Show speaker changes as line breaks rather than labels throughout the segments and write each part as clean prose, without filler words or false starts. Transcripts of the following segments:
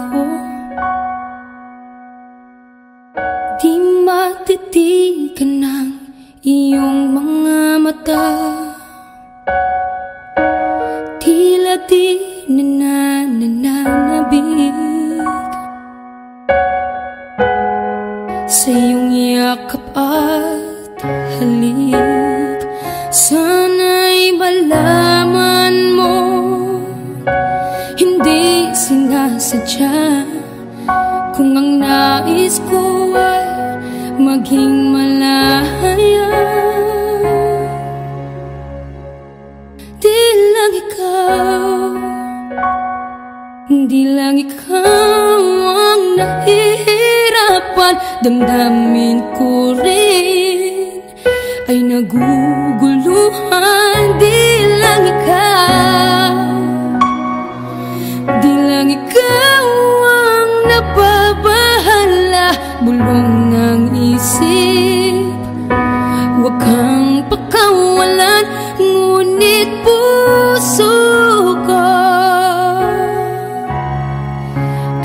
ko. Di matitigan ng iyong mga mata, tila di nananabig sa iyong yakap at halik. Sana'y malaman mo, hindi sinasadya, kung ang nais ko ay maging malaya. Di lang ikaw, di lang ikaw ang nahihirapan. Damdamin ko rin ay naguguluhan. Di lang ikaw, di lang ikaw ang nababahala. Bulong ng isip, huwag kang pakawalan, ngunit puso ko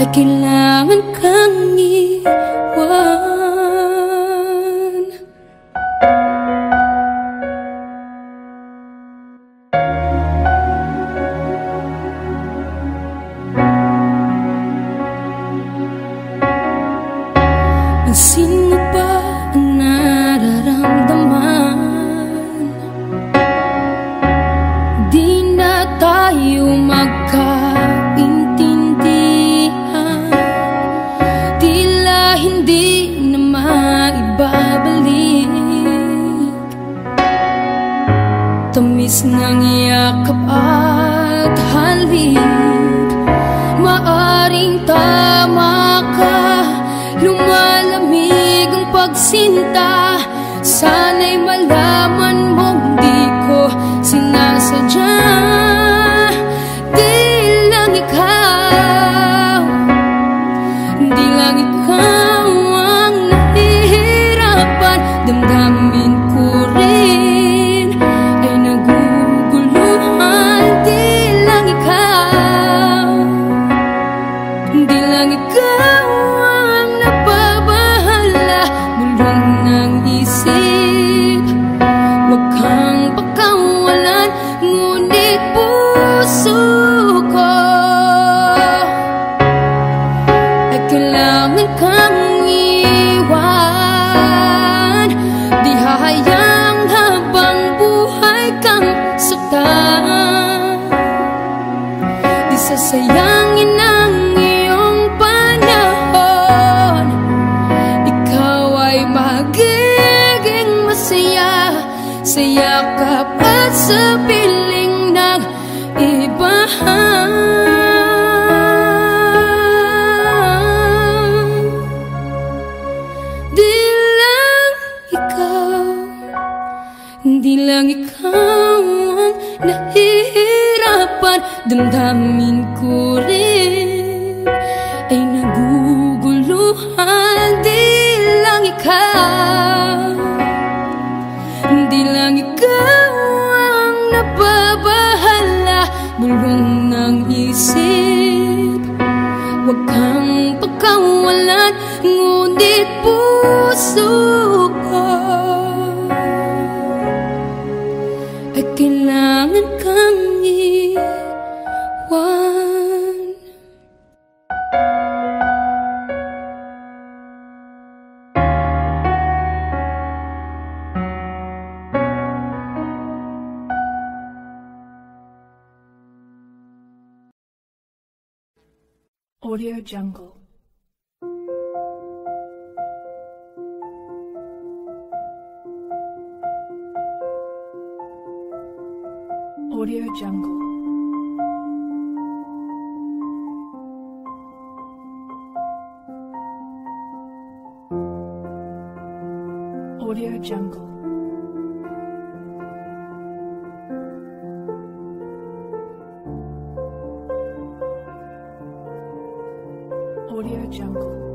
ay kailangan kang iwan. Pansin mo ba ang nararamdaman? Di na tayo magkaintindihan, tila hindi na maibabalik. Tamis ng yakap at halik, maaring tama ka. Lumalamig ang pagsinta, sana'y malaman mong di ko sinasadya. Di lang ikaw, di lang ikaw ang nahihirapan. Damdamin ko rin ay naguguluhan. Di lang ikaw, di lang ikaw kang iwan. Di hahayang habang buhay kang saktan. Di sasayangin ang iyong panahon. Ikaw ay magiging masaya sa yakap at sa piling ng iba. Di lang ikaw ang nahihirapan. Damdamin ko rin ay naguguluhan. Di lang ikaw, di lang ikaw ang nababahala. Bulong ng isip, huwag kang pagkawalan, ngunit puso ko ay kailangan kang iwan.
Audio Jungle. Audio Jungle. Audio Jungle. Audio Jungle.